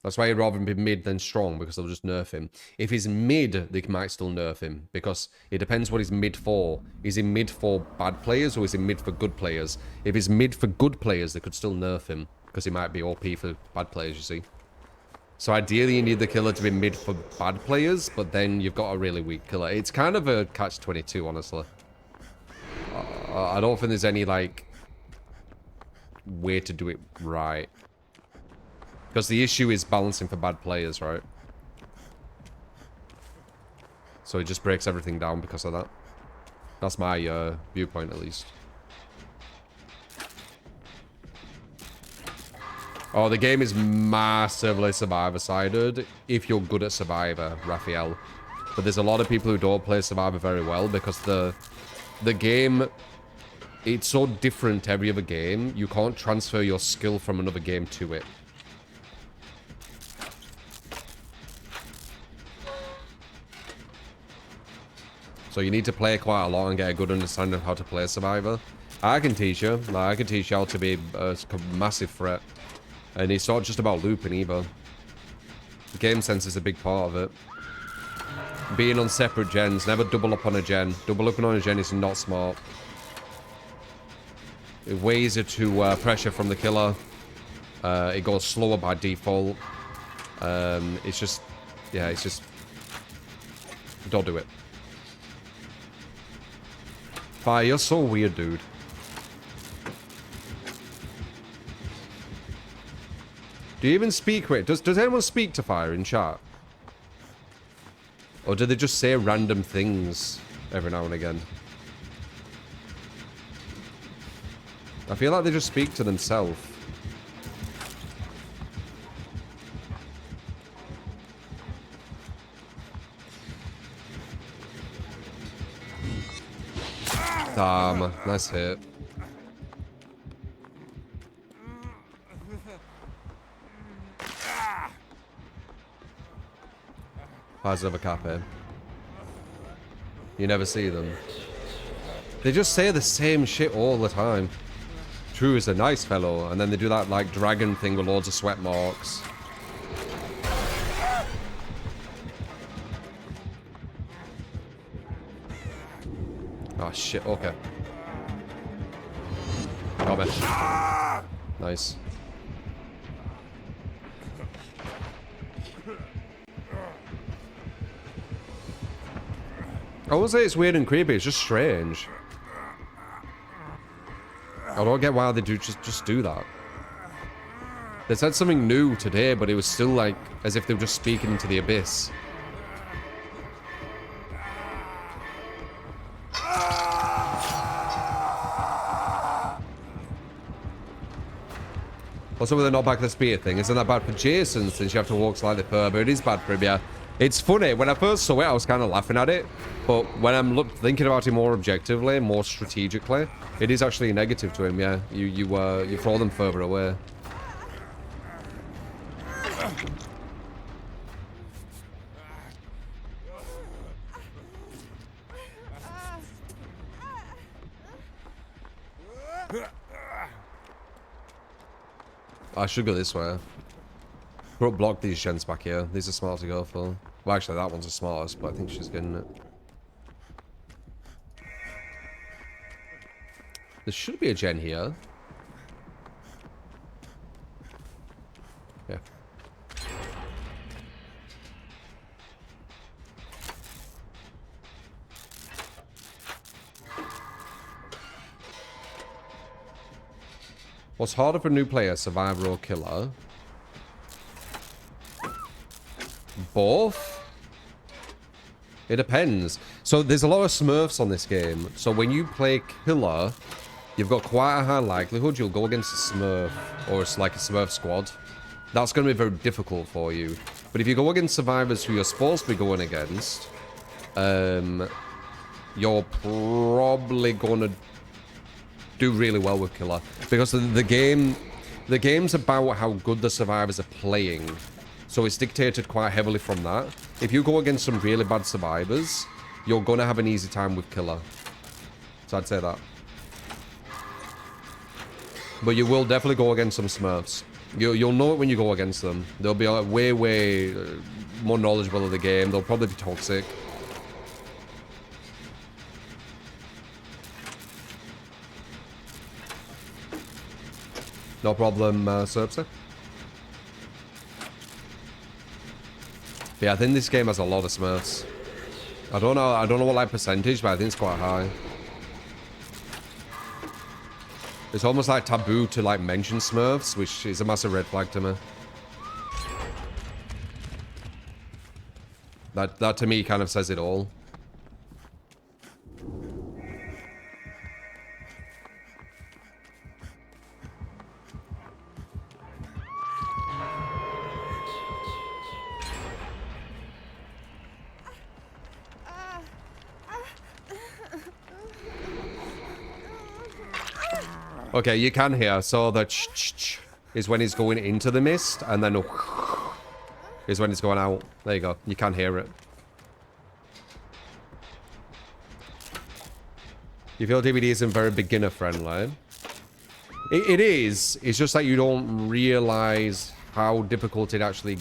That's why he'd rather be mid than strong, because they'll just nerf him. If he's mid, they might still nerf him, because it depends what he's mid for. Is he mid for bad players, or is he mid for good players? If he's mid for good players, they could still nerf him, because he might be OP for bad players, you see. So ideally, you need the killer to be mid for bad players, but then you've got a really weak killer. It's kind of a catch-22, honestly. I don't think there's any, like, way to do it right. Because the issue is balancing for bad players, right? So it just breaks everything down because of that. That's my viewpoint, at least. Oh, the game is massively Survivor-sided if you're good at Survivor, Raphael. But there's a lot of people who don't play Survivor very well because the game, it's so different to every other game. You can't transfer your skill from another game to it. So you need to play quite a lot and get a good understanding of how to play Survivor. I can teach you. Like, I can teach you how to be a massive threat. And it's not just about looping either. The game sense is a big part of it. Being on separate gens. Never double up on a gen. Double up on a gen is not smart. It weighs it to pressure from the killer. It goes slower by default. It's just... Yeah, it's just... Don't do it. Fire, you're so weird, dude. Do you even speak? Wait, does anyone speak to Fire in chat? Or do they just say random things every now and again? I feel like they just speak to themselves. Damn, nice hit. How's of a cafe? You never see them. They just say the same shit all the time. True is a nice fellow, and then they do that like dragon thing with loads of sweat marks. Oh shit, okay. Got me. Nice. I won't say it's weird and creepy, it's just strange. I don't get why they do just do that. They said something new today, but it was still like as if they were just speaking into the abyss. What's up with the not back the spear thing? Isn't that bad for Jason since you have to walk slightly further? It is bad for him, yeah. It's funny. When I first saw it, I was kind of laughing at it. But when I'm thinking about it more objectively, more strategically, it is actually a negative to him, yeah. You throw them further away. I should go this way. But block these gens back here. These are smart to go for. Well, actually, that one's the smartest, but I think she's getting it. There should be a gen here. Yeah. What's harder for a new player, survivor or killer? Both? It depends. So there's a lot of smurfs on this game. So when you play killer, you've got quite a high likelihood you'll go against a smurf or it's like a smurf squad. That's going to be very difficult for you. But if you go against survivors who you're supposed to be going against, you're probably going to do really well with killer. Because the game's about how good the survivors are playing. So it's dictated quite heavily from that. If you go against some really bad survivors, you're going to have an easy time with killer. So I'd say that. But you will definitely go against some smurfs. You'll know it when you go against them. They'll be way more knowledgeable of the game. They'll probably be toxic. No problem, Serpsa. Yeah, I think this game has a lot of Smurfs. I don't know what like percentage, but I think it's quite high. It's almost like taboo to like mention Smurfs, which is a massive red flag to me. That to me kind of says it all. Okay, you can hear. So the ch is when he's going into the mist, and then is when he's going out. There you go. You can hear it. You feel DVD isn't very beginner friendly. It is. It's just that you don't realize how difficult it actually.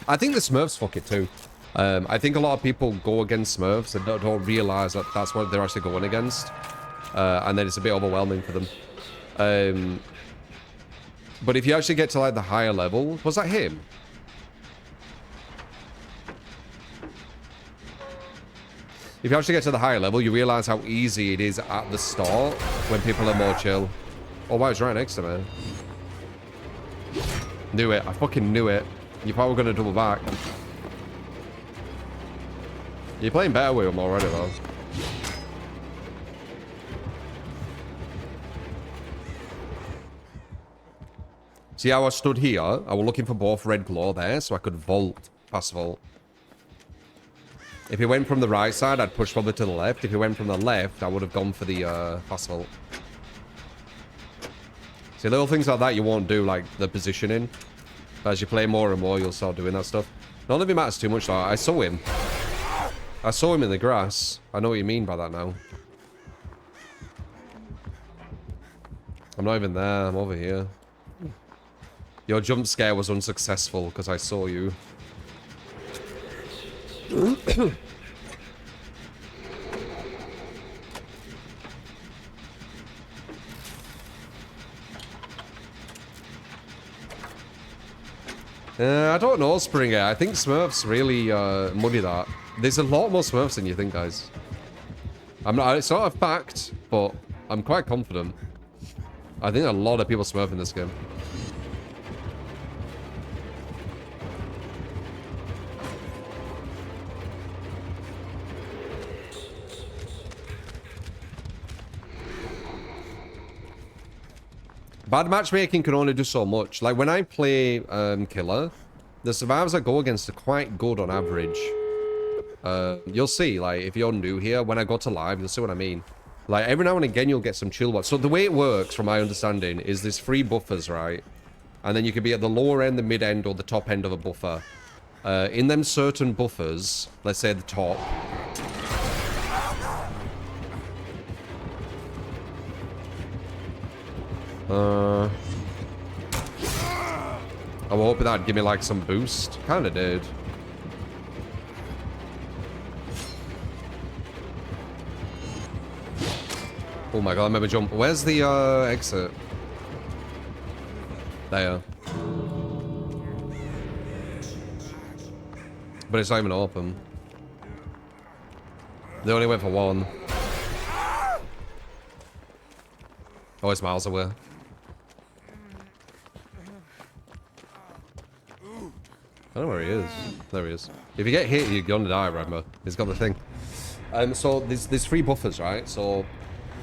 I think the Smurfs fuck it too. I think a lot of people go against Smurfs and don't realize that that's what they're actually going against, and then it's a bit overwhelming for them. But if you actually get to like the higher level, was that him? If you actually get to the higher level, you realize how easy it is at the start when people are more chill. Oh wow, it's right next to me. Knew it. I fucking knew it. You thought we were gonna double back. You're playing better with him already though. See how I stood here? I was looking for both red glow there, so I could vault, fast vault. If he went from the right side, I'd push probably to the left. If he went from the left, I would have gone for the fast vault. See, little things like that you won't do, like the positioning. But as you play more and more, you'll start doing that stuff. None of it matters too much, though. I saw him. I saw him in the grass. I know what you mean by that now. I'm not even there. I'm over here. Your jump scare was unsuccessful because I saw you. I don't know, Springer. I think Smurfs really muddy that. There's a lot more Smurfs than you think, guys. I'm not. It's not a fact, but I'm quite confident. I think a lot of people Smurf in this game. Bad matchmaking can only do so much. Like, when I play Killer, the survivors I go against are quite good on average. You'll see, like, if you're new here, when I go to live, you'll see what I mean. Like, every now and again, you'll get some chill ones. So the way it works, from my understanding, is there's 3 buffers, right? And then you can be at the lower end, the mid end, or the top end of a buffer. In them certain buffers, let's say the top... I was hoping that'd give me like some boost. Kinda did. Oh my god, I remember jump. Where's the exit? There. But it's not even open. They only went for 1. Oh, it's miles away. I don't know where he is. There he is. If you get hit, you're gonna die, remember. He's got the thing. So there's 3 buffers, right? So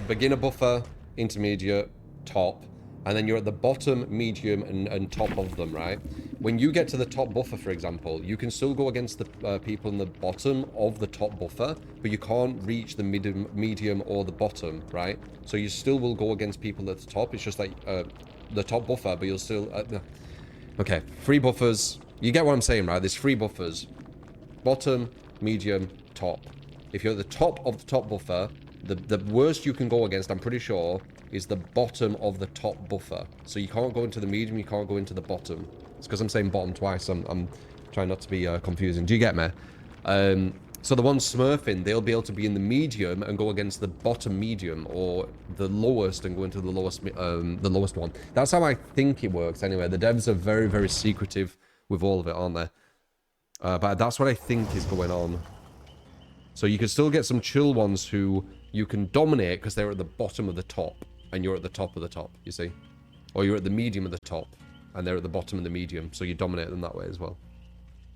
beginner buffer, intermediate, top, and then you're at the bottom, medium, and top of them, right? When you get to the top buffer, for example, you can still go against the people in the bottom of the top buffer, but you can't reach the medium, or the bottom, right? So you still will go against people at the top. It's just like the top buffer, but you'll still... Okay, 3 buffers. You get what I'm saying, right? There's 3 buffers. Bottom, medium, top. If you're at the top of the top buffer, the worst you can go against, I'm pretty sure, is the bottom of the top buffer. So you can't go into the medium, you can't go into the bottom. It's because I'm saying bottom twice. I'm trying not to be confusing. Do you get me? So the ones smurfing, they'll be able to be in the medium and go against the bottom medium, or the lowest and go into the lowest one. That's how I think it works. Anyway, the devs are very, very secretive with all of it, aren't they? But that's what I think is going on. So you can still get some chill ones who you can dominate because they're at the bottom of the top and you're at the top of the top, you see? Or you're at the medium of the top and they're at the bottom of the medium, so you dominate them that way as well.